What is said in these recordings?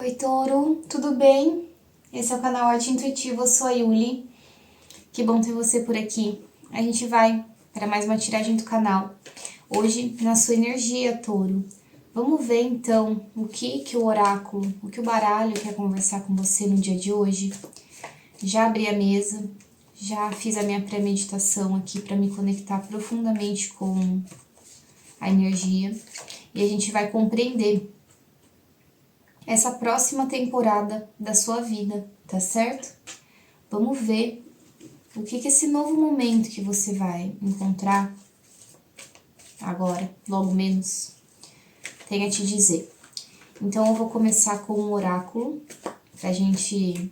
Oi, Touro, tudo bem? Esse é o canal Arte Intuitiva, eu sou a Yuli. Que bom ter você por aqui. A gente vai para mais uma tiragem do canal. Hoje, na sua energia, Touro. Vamos ver, então, o que o oráculo, o que o baralho quer conversar com você no dia de hoje. Já abri a mesa, já fiz a minha pré-meditação aqui para me conectar profundamente com a energia. E a gente vai compreender essa próxima temporada da sua vida, tá certo? Vamos ver o que esse novo momento que você vai encontrar agora, logo menos, tem a te dizer. Então eu vou começar com um oráculo, pra gente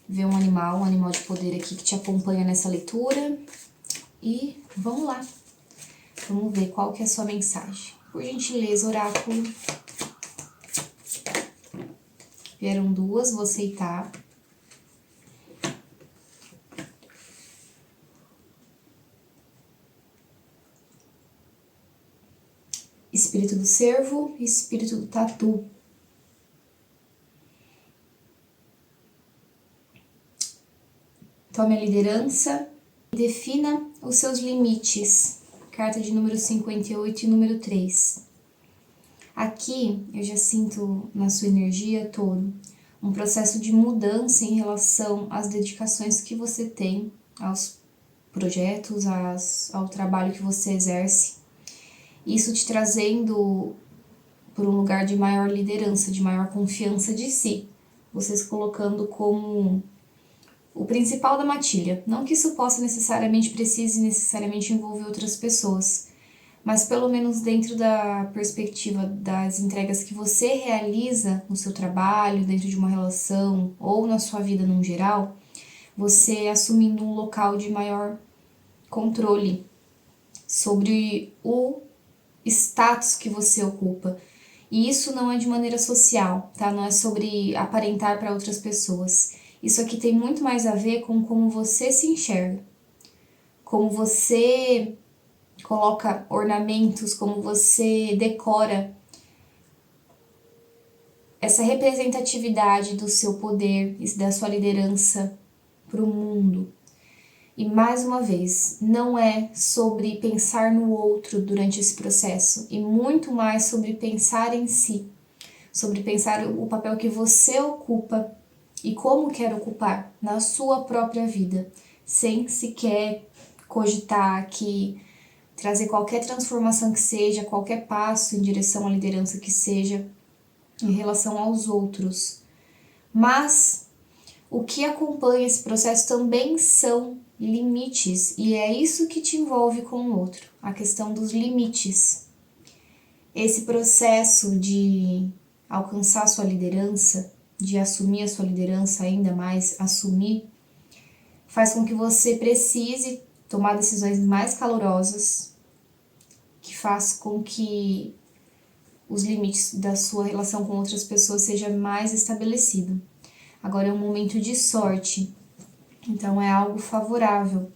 ver um animal de poder aqui que te acompanha nessa leitura. E vamos lá, vamos ver qual que é a sua mensagem. Por gentileza, oráculo. Vieram duas, vou aceitar. Espírito do cervo e espírito do tatu. Tome a liderança e defina os seus limites. Carta de número 58 e número 3. Aqui eu já sinto na sua energia, Touro, um processo de mudança em relação às dedicações que você tem, aos projetos, ao trabalho que você exerce. Isso te trazendo por um lugar de maior liderança, de maior confiança de si. Você se colocando como o principal da matilha. Não que isso possa precise necessariamente envolver outras pessoas, mas pelo menos dentro da perspectiva das entregas que você realiza no seu trabalho, dentro de uma relação ou na sua vida no geral, você assumindo um local de maior controle sobre o status que você ocupa. E isso não é de maneira social, tá? Não é sobre aparentar para outras pessoas. Isso aqui tem muito mais a ver com como você se enxerga, como você coloca ornamentos, como você decora essa representatividade do seu poder e da sua liderança para o mundo. E mais uma vez, não é sobre pensar no outro durante esse processo, e muito mais sobre pensar em si, sobre pensar o papel que você ocupa e como quer ocupar na sua própria vida, sem sequer cogitar que trazer qualquer transformação que seja, qualquer passo em direção à liderança que seja, em relação aos outros. Mas o que acompanha esse processo também são limites, e é isso que te envolve com o outro, a questão dos limites. Esse processo de alcançar a sua liderança, de assumir a sua liderança, ainda mais assumir, faz com que você precise tomar decisões mais calorosas, que faz com que os limites da sua relação com outras pessoas seja mais estabelecido. Agora é um momento de sorte, então é algo favorável.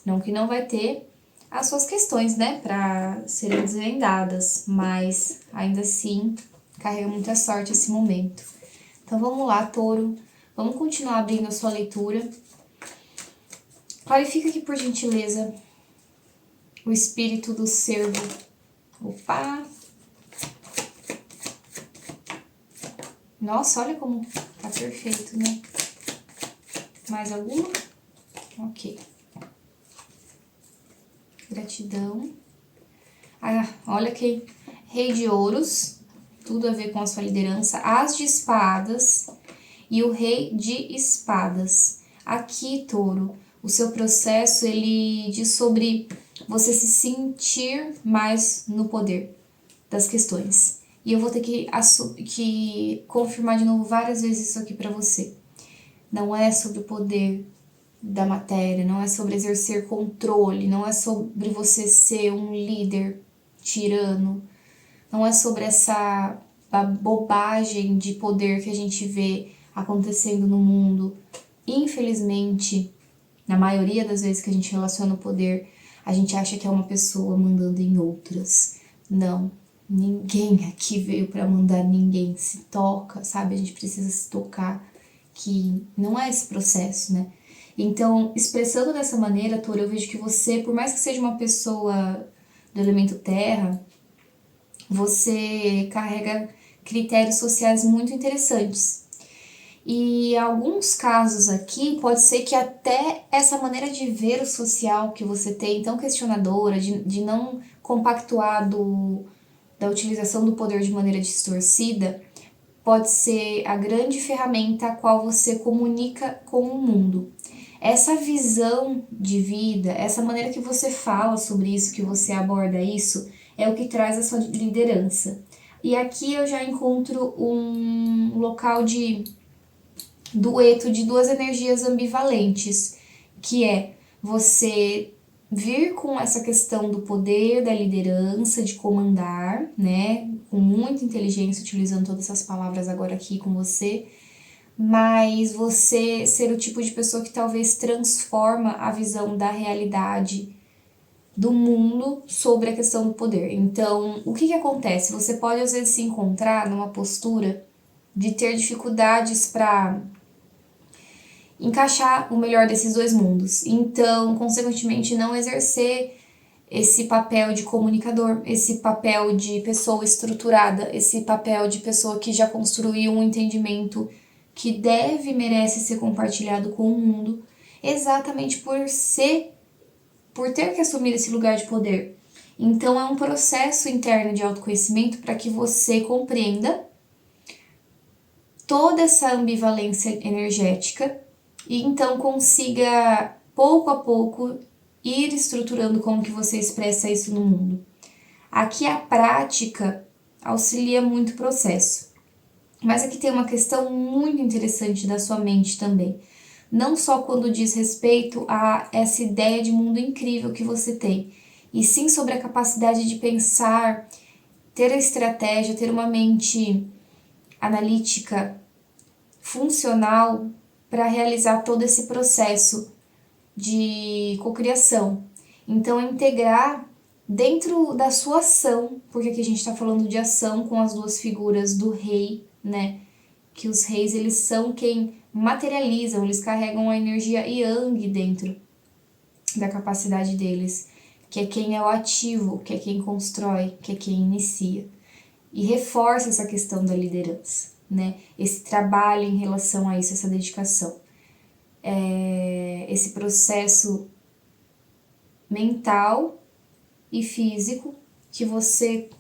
Não que não vai ter as suas questões, né, para serem desvendadas, mas ainda assim carrega muita sorte esse momento. Então vamos lá, Touro, vamos continuar abrindo a sua leitura. Clarifica aqui, por gentileza, o espírito do cervo. Opa! Nossa, olha como tá perfeito, né? Mais alguma? Ok. Gratidão. Ah, olha aqui. Rei de ouros, tudo a ver com a sua liderança. As de espadas e o rei de espadas. Aqui, Touro, o seu processo, ele diz sobre você se sentir mais no poder das questões. E eu vou ter que confirmar de novo várias vezes isso aqui pra você. Não é sobre o poder da matéria, não é sobre exercer controle, não é sobre você ser um líder tirano, não é sobre essa bobagem de poder que a gente vê acontecendo no mundo. Infelizmente, na maioria das vezes que a gente relaciona o poder, a gente acha que é uma pessoa mandando em outras. Não, Ninguém aqui veio para mandar ninguém. Se toca, sabe? A gente precisa se tocar, que não é esse processo, né? Então, expressando dessa maneira, Touro, eu vejo que você, por mais que seja uma pessoa do elemento terra, você carrega critérios sociais muito interessantes. E em alguns casos aqui, pode ser que até essa maneira de ver o social que você tem, tão questionadora, de não compactuar da utilização do poder de maneira distorcida, pode ser a grande ferramenta a qual você comunica com o mundo. Essa visão de vida, essa maneira que você fala sobre isso, que você aborda isso, é o que traz a sua liderança. E aqui eu já encontro um local de dueto de duas energias ambivalentes, que é você vir com essa questão do poder, da liderança, de comandar, né, com muita inteligência, utilizando todas essas palavras agora aqui com você, mas você ser o tipo de pessoa que talvez transforma a visão da realidade do mundo sobre a questão do poder. Então, o que acontece? Você pode às vezes se encontrar numa postura de ter dificuldades para encaixar o melhor desses dois mundos. Então, consequentemente, não exercer esse papel de comunicador, esse papel de pessoa estruturada, esse papel de pessoa que já construiu um entendimento que deve e merece ser compartilhado com o mundo, exatamente por ter que assumir esse lugar de poder. Então, é um processo interno de autoconhecimento para que você compreenda toda essa ambivalência energética e então consiga, pouco a pouco, ir estruturando como que você expressa isso no mundo. Aqui a prática auxilia muito o processo. Mas aqui tem uma questão muito interessante da sua mente também. Não só quando diz respeito a essa ideia de mundo incrível que você tem, e sim sobre a capacidade de pensar, ter a estratégia, ter uma mente analítica, funcional, para realizar todo esse processo de cocriação. Então, integrar dentro da sua ação, porque aqui a gente está falando de ação com as duas figuras do rei, né? Que os reis, eles são quem materializam, eles carregam a energia yang dentro da capacidade deles, que é quem é o ativo, que é quem constrói, que é quem inicia. E reforça essa questão da liderança, né? Esse trabalho em relação a isso, essa dedicação. Esse processo mental e físico que você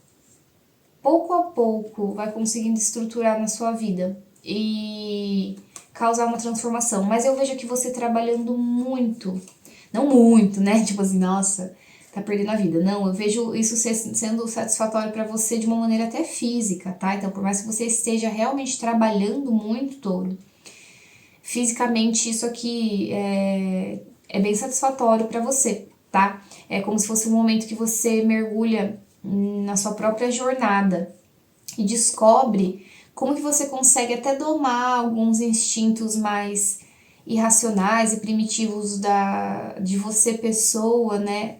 pouco a pouco vai conseguindo estruturar na sua vida e causar uma transformação. Mas eu vejo aqui você trabalhando muito, não muito, né? Tipo assim, nossa, tá perdendo a vida. Não, eu vejo isso sendo satisfatório para você de uma maneira até física, tá? Então, por mais que você esteja realmente trabalhando muito, Touro, fisicamente isso aqui é bem satisfatório para você, tá? É como se fosse um momento que você mergulha na sua própria jornada e descobre como que você consegue até domar alguns instintos mais irracionais e primitivos de você pessoa, né?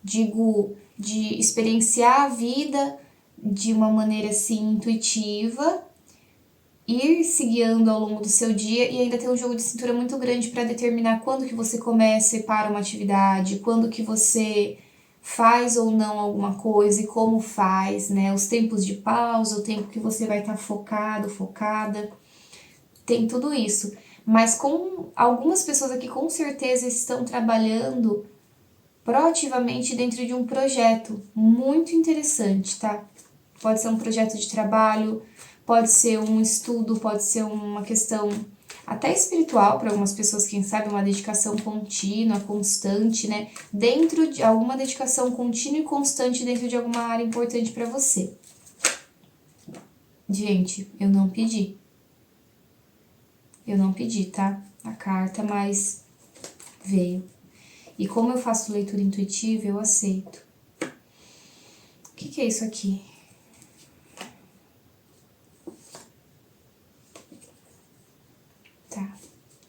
Digo, de experienciar a vida de uma maneira assim intuitiva, ir se guiando ao longo do seu dia e ainda ter um jogo de cintura muito grande para determinar quando que você começa e para uma atividade, quando que você faz ou não alguma coisa e como faz, né? Os tempos de pausa, o tempo que você vai estar focado, focada, tem tudo isso. Mas com algumas pessoas aqui com certeza estão trabalhando proativamente dentro de um projeto muito interessante, tá? Pode ser um projeto de trabalho, pode ser um estudo, pode ser uma questão até espiritual para algumas pessoas, quem sabe uma dedicação contínua, constante, né? Dentro de alguma dedicação contínua e constante dentro de alguma área importante para você. Gente, eu não pedi. Eu não pedi, tá? A carta, mas veio. E como eu faço leitura intuitiva, eu aceito. O que é isso aqui? Tá.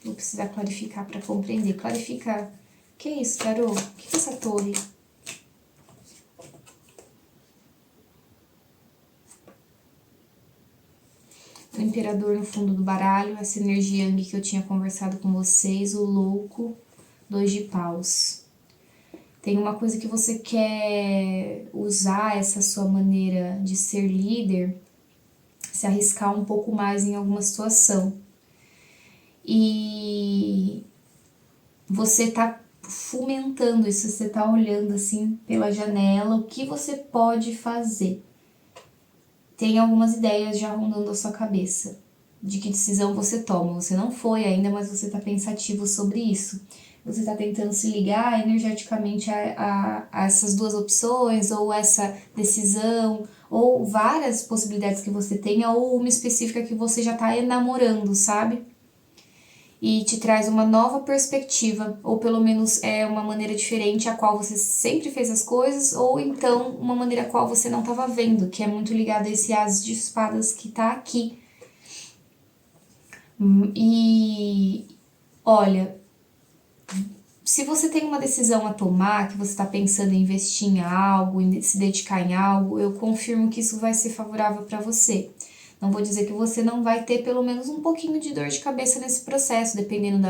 Vou precisar clarificar para compreender. Clarificar. O que é isso, tarô? O que é essa torre? Imperador no fundo do baralho, essa energia Yang que eu tinha conversado com vocês, o Louco, 2 de paus. Tem uma coisa que você quer usar essa sua maneira de ser líder, se arriscar um pouco mais em alguma situação. E você tá fomentando isso, você tá olhando assim pela janela, o que você pode fazer. Tem algumas ideias já rondando a sua cabeça, de que decisão você toma. Você não foi ainda, mas você tá pensativo sobre isso. Você tá tentando se ligar energeticamente a essas 2 opções, ou essa decisão, ou várias possibilidades que você tenha, ou uma específica que você já tá enamorando, sabe? E te traz uma nova perspectiva, ou pelo menos é uma maneira diferente a qual você sempre fez as coisas, ou então uma maneira a qual você não estava vendo, que é muito ligada a esse as de espadas que tá aqui. E olha, se você tem uma decisão a tomar, que você está pensando em investir em algo, em se dedicar em algo, eu confirmo que isso vai ser favorável para você. Não vou dizer que você não vai ter pelo menos um pouquinho de dor de cabeça nesse processo, dependendo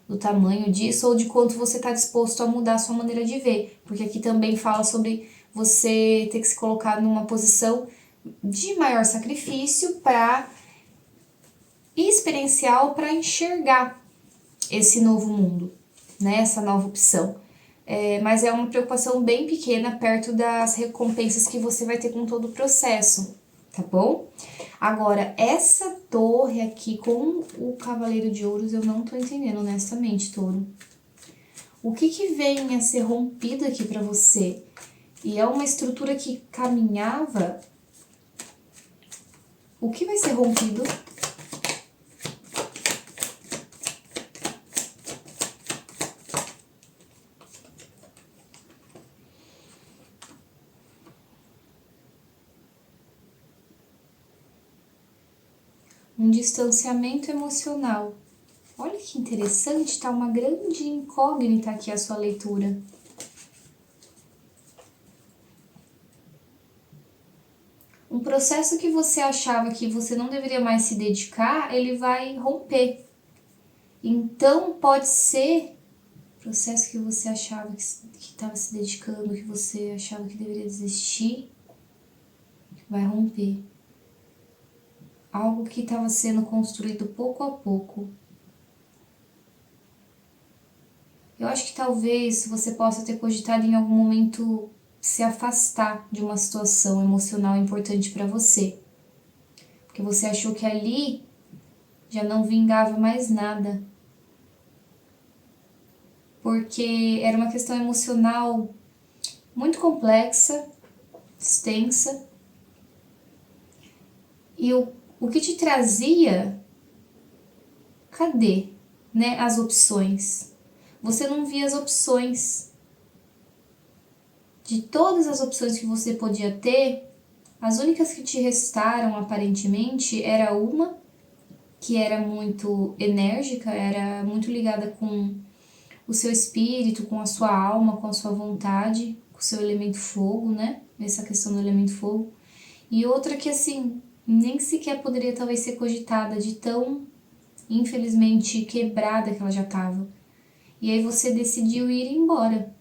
do tamanho disso ou de quanto você está disposto a mudar a sua maneira de ver. Porque aqui também fala sobre você ter que se colocar numa posição de maior sacrifício para experiencial, para enxergar esse novo mundo, né? Essa nova opção. Mas é uma preocupação bem pequena perto das recompensas que você vai ter com todo o processo, tá bom? Agora, essa torre aqui com o Cavaleiro de Ouros, eu não tô entendendo, honestamente, Touro. O que vem a ser rompido aqui pra você? E é uma estrutura que caminhava. O que vai ser rompido? Um distanciamento emocional. Olha que interessante, tá uma grande incógnita aqui a sua leitura. Um processo que você achava que você não deveria mais se dedicar, ele vai romper. Então, pode ser processo que você achava que estava se dedicando, que você achava que deveria desistir, vai romper. Algo que estava sendo construído pouco a pouco. Eu acho que talvez você possa ter cogitado em algum momento se afastar de uma situação emocional importante para você. Porque você achou que ali já não vingava mais nada. Porque era uma questão emocional muito complexa, extensa. E o que te trazia, cadê, né, as opções? Você não via as opções. De todas as opções que você podia ter, as únicas que te restaram, aparentemente, era uma que era muito enérgica, era muito ligada com o seu espírito, com a sua alma, com a sua vontade, com o seu elemento fogo, né? Essa questão do elemento fogo. E outra que, assim, nem sequer poderia talvez ser cogitada de tão, infelizmente, quebrada que ela já estava. E aí você decidiu ir embora,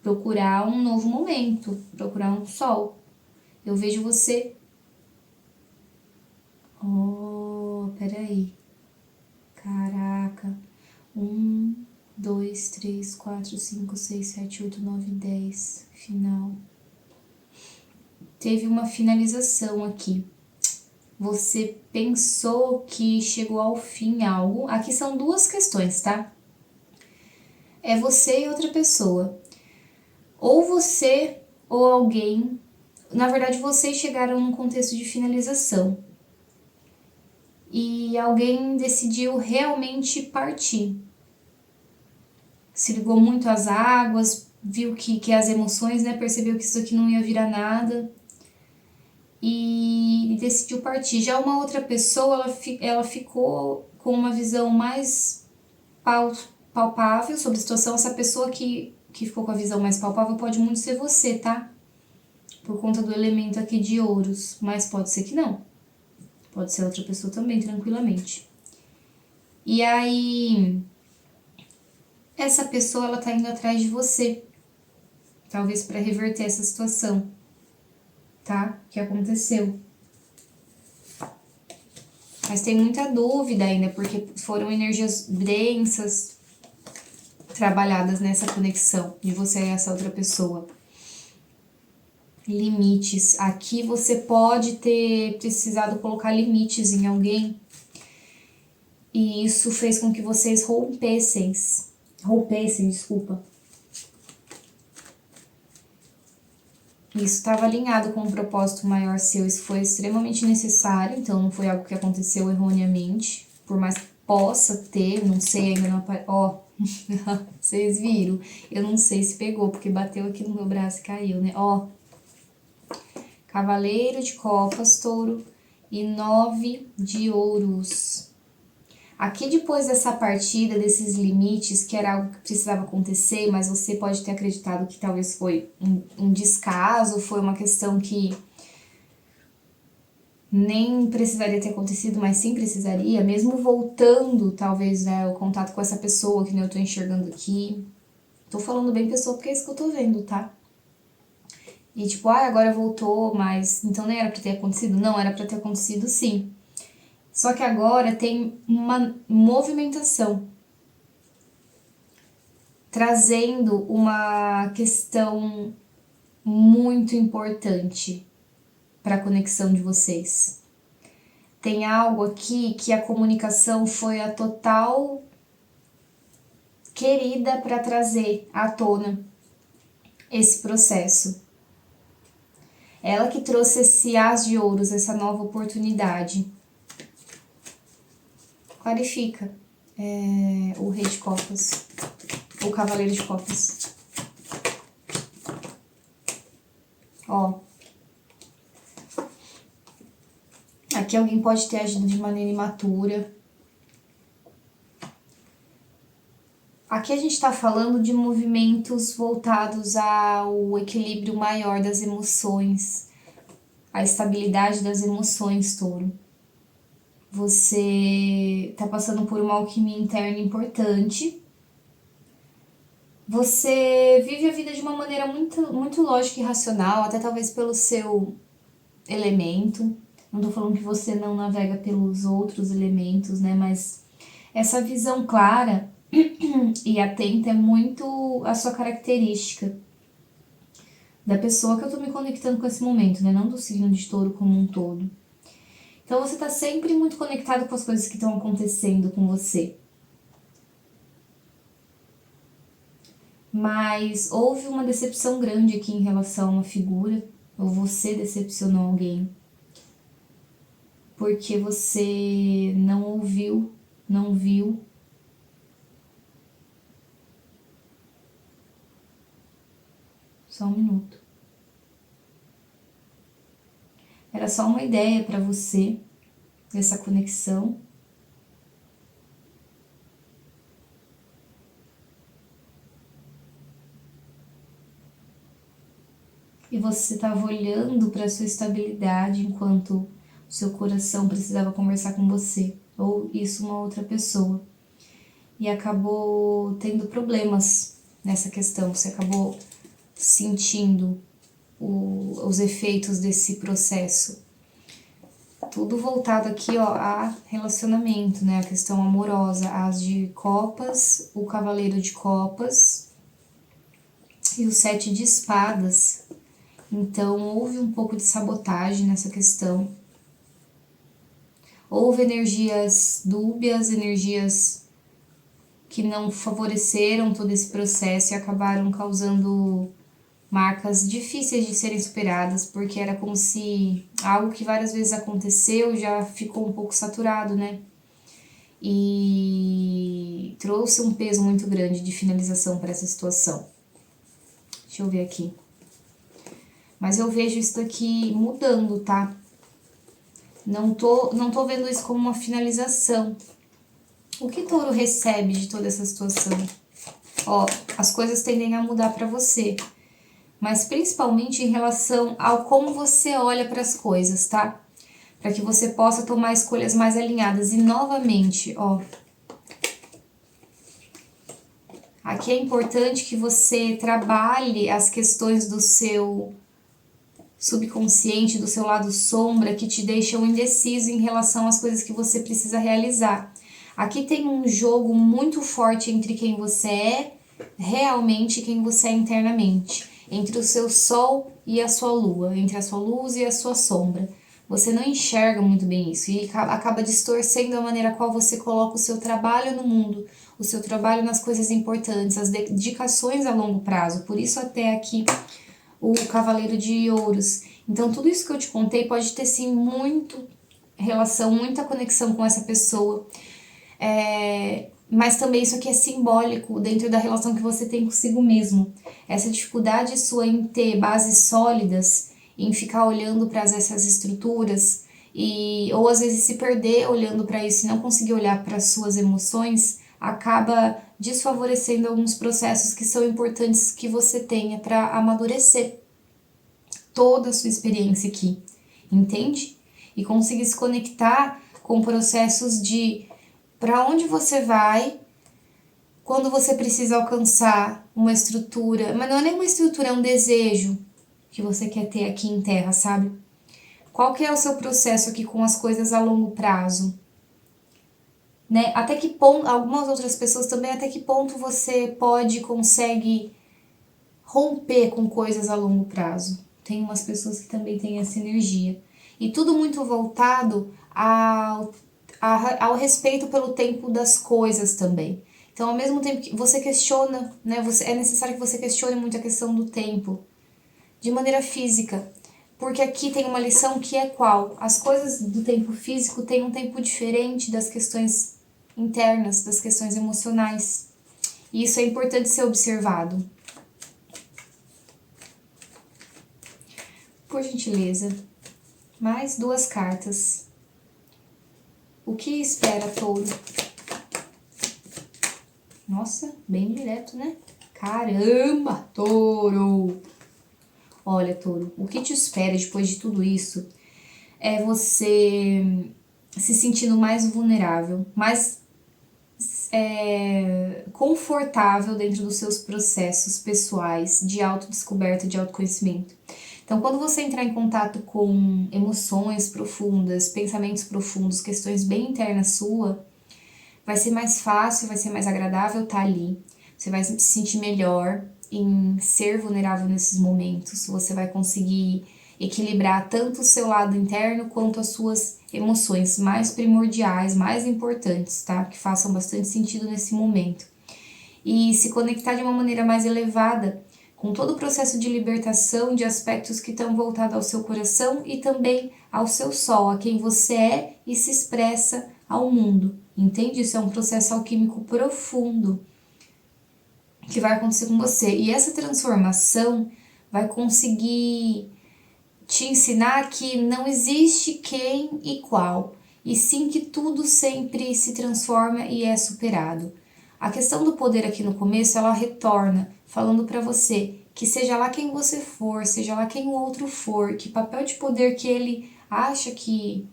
procurar um novo momento, procurar um sol. Eu vejo você... Oh, peraí. Caraca. 1, 2, 3, 4, 5, 6, 7, 8, 9, 10. Final. Teve uma finalização aqui. Você pensou que chegou ao fim algo. Aqui são 2 questões, tá? É você e outra pessoa. Ou você ou alguém. Na verdade, vocês chegaram num contexto de finalização. E alguém decidiu realmente partir. Se ligou muito às águas, viu que as emoções, né? Percebeu que isso aqui não ia virar nada. E decidiu partir. Já uma outra pessoa, ela ficou com uma visão mais palpável sobre a situação. Essa pessoa que ficou com a visão mais palpável pode muito ser você, tá? Por conta do elemento aqui de ouros, mas pode ser que não. Pode ser outra pessoa também, tranquilamente. E aí, essa pessoa, ela tá indo atrás de você. Talvez para reverter essa situação, tá? Que aconteceu. Mas tem muita dúvida ainda, porque foram energias densas trabalhadas nessa conexão de você e essa outra pessoa. Limites. Aqui você pode ter precisado colocar limites em alguém. E isso fez com que vocês rompessem, desculpa. Isso estava alinhado com um propósito maior seu, isso foi extremamente necessário, então não foi algo que aconteceu erroneamente, por mais que possa ter, não sei ainda não ó, vocês viram, eu não sei se pegou, porque bateu aqui no meu braço e caiu, né, ó, Cavaleiro de Copas, Touro, e 9 de Ouros. Aqui depois dessa partida, desses limites, que era algo que precisava acontecer, mas você pode ter acreditado que talvez foi um descaso, foi uma questão que nem precisaria ter acontecido, mas sim precisaria, mesmo voltando, talvez, né, o contato com essa pessoa que eu tô enxergando aqui. Tô falando bem pessoa porque é isso que eu tô vendo, tá? E tipo, agora voltou, mas então nem era pra ter acontecido? Não, era pra ter acontecido sim. Só que agora tem uma movimentação, trazendo uma questão muito importante para a conexão de vocês. Tem algo aqui que a comunicação foi a total querida para trazer à tona esse processo. Ela que trouxe esse As de Ouros, essa nova oportunidade. Clarifica o Rei de Copas, o Cavaleiro de Copas. Ó. Aqui alguém pode ter agido de maneira imatura. Aqui a gente está falando de movimentos voltados ao equilíbrio maior das emoções, a estabilidade das emoções, Touro. Você está passando por uma alquimia interna importante. Você vive a vida de uma maneira muito, muito lógica e racional, até talvez pelo seu elemento. Não tô falando que você não navega pelos outros elementos, né? Mas essa visão clara e atenta é muito a sua característica da pessoa que eu tô me conectando com esse momento, né? Não do signo de Touro como um todo. Então você tá sempre muito conectado com as coisas que estão acontecendo com você. Mas houve uma decepção grande aqui em relação a uma figura, ou você decepcionou alguém. Porque você não ouviu, não viu. Só um minuto. Era só uma ideia para você, dessa conexão. E você estava olhando para sua estabilidade enquanto o seu coração precisava conversar com você, ou isso uma outra pessoa. E acabou tendo problemas nessa questão, você acabou sentindo os efeitos desse processo. Tudo voltado aqui, ó, a relacionamento, né? A questão amorosa, as de copas, o cavaleiro de copas e o 7 de espadas. Então, houve um pouco de sabotagem nessa questão. Houve energias dúbias, energias que não favoreceram todo esse processo e acabaram causando marcas difíceis de serem superadas, porque era como se algo que várias vezes aconteceu já ficou um pouco saturado, né? E trouxe um peso muito grande de finalização para essa situação. Deixa eu ver aqui. Mas eu vejo isso daqui mudando, tá? Não tô vendo isso como uma finalização. O que Touro recebe de toda essa situação? Ó, as coisas tendem a mudar para você, mas principalmente em relação ao como você olha para as coisas, tá? para que você possa tomar escolhas mais alinhadas. E novamente, ó, aqui é importante que você trabalhe as questões do seu subconsciente, do seu lado sombra, que te deixam indeciso em relação às coisas que você precisa realizar. Aqui tem um jogo muito forte entre quem você é realmente e quem você é internamente, entre o seu sol e a sua lua, entre a sua luz e a sua sombra. Você não enxerga muito bem isso e acaba distorcendo a maneira qual você coloca o seu trabalho no mundo, o seu trabalho nas coisas importantes, as dedicações a longo prazo. Por isso até aqui o Cavaleiro de Ouros. Então tudo isso que eu te contei pode ter sim muito relação, muita conexão com essa pessoa. Mas também isso aqui é simbólico dentro da relação que você tem consigo mesmo. Essa dificuldade sua em ter bases sólidas, em ficar olhando para essas estruturas, ou às vezes se perder olhando para isso e não conseguir olhar para suas emoções, acaba desfavorecendo alguns processos que são importantes que você tenha para amadurecer toda a sua experiência aqui, entende? E conseguir se conectar com processos de para onde você vai quando você precisa alcançar uma estrutura, mas não é nem uma estrutura, é um desejo que você quer ter aqui em terra, sabe? Qual que é o seu processo aqui com as coisas a longo prazo? Né? Até que ponto, algumas outras pessoas também, até que ponto você consegue romper com coisas a longo prazo? Tem umas pessoas que também têm essa energia. E tudo muito voltado ao respeito pelo tempo das coisas também. Então, ao mesmo tempo que você questiona, né, é necessário que você questione muito a questão do tempo, de maneira física. Porque aqui tem uma lição que é qual? As coisas do tempo físico têm um tempo diferente das questões internas, das questões emocionais. E isso é importante ser observado. Por gentileza, mais 2 cartas. O que espera, Touro? Nossa, bem direto, né? Caramba, Touro! Olha, Touro, o que te espera depois de tudo isso é você se sentindo mais vulnerável, mais confortável dentro dos seus processos pessoais de autodescoberta, de autoconhecimento. Então, quando você entrar em contato com emoções profundas, pensamentos profundos, questões bem internas sua, vai ser mais fácil, vai ser mais agradável estar ali. Você vai se sentir melhor em ser vulnerável nesses momentos. Você vai conseguir equilibrar tanto o seu lado interno quanto as suas emoções mais primordiais, mais importantes, tá? Que façam bastante sentido nesse momento. E se conectar de uma maneira mais elevada com todo o processo de libertação de aspectos que estão voltados ao seu coração e também ao seu sol, a quem você é e se expressa ao mundo. Entende? Isso é um processo alquímico profundo que vai acontecer com você. E essa transformação vai conseguir te ensinar que não existe quem e qual, e sim que tudo sempre se transforma e é superado. A questão do poder aqui no começo, ela retorna falando para você que seja lá quem você for, seja lá quem o outro for, que papel de poder que ele acha que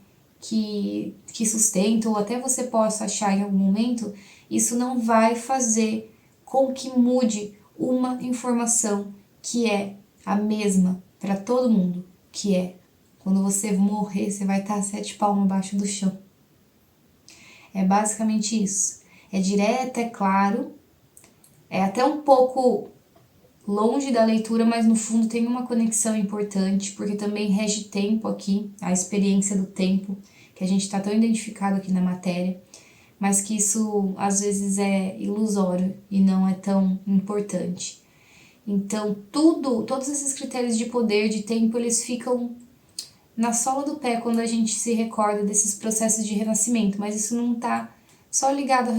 sustenta, ou até você possa achar em algum momento, isso não vai fazer com que mude uma informação que é a mesma para todo mundo, que é quando você morrer, você vai estar 7 palmos abaixo do chão. É basicamente isso. É direto, é claro, é até um pouco longe da leitura, mas no fundo tem uma conexão importante, porque também rege tempo aqui, a experiência do tempo, que a gente está tão identificado aqui na matéria, mas que isso às vezes é ilusório e não é tão importante. Então todos esses critérios de poder, de tempo, eles ficam na sola do pé quando a gente se recorda desses processos de renascimento, mas isso não está só ligado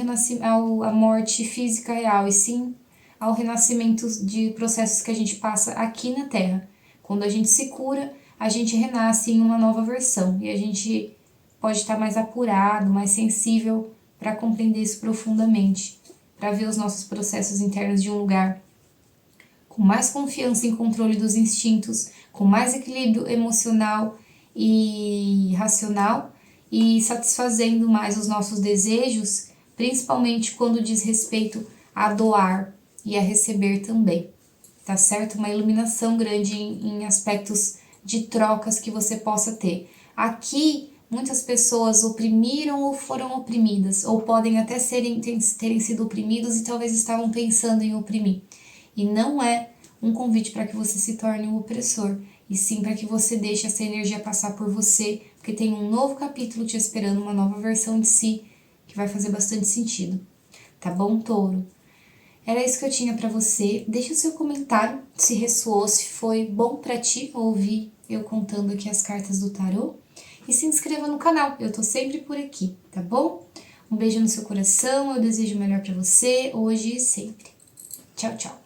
à morte física real, e sim ao renascimento de processos que a gente passa aqui na Terra. Quando a gente se cura, a gente renasce em uma nova versão e a gente pode estar mais apurado, mais sensível para compreender isso profundamente, para ver os nossos processos internos de um lugar com mais confiança em controle dos instintos, com mais equilíbrio emocional e racional e satisfazendo mais os nossos desejos, principalmente quando diz respeito a doar e a receber também, tá certo? Uma iluminação grande em aspectos de trocas que você possa ter. Aqui, muitas pessoas oprimiram ou foram oprimidas, ou podem até terem sido oprimidos e talvez estavam pensando em oprimir. E não é um convite para que você se torne um opressor, e sim para que você deixe essa energia passar por você, porque tem um novo capítulo te esperando, uma nova versão de si, que vai fazer bastante sentido. Tá bom, Touro? Era isso que eu tinha para você. Deixa o seu comentário se ressoou, se foi bom para ti ouvir eu contando aqui as cartas do tarô. E se inscreva no canal, eu tô sempre por aqui, tá bom? Um beijo no seu coração, eu desejo o melhor para você, hoje e sempre. Tchau, tchau!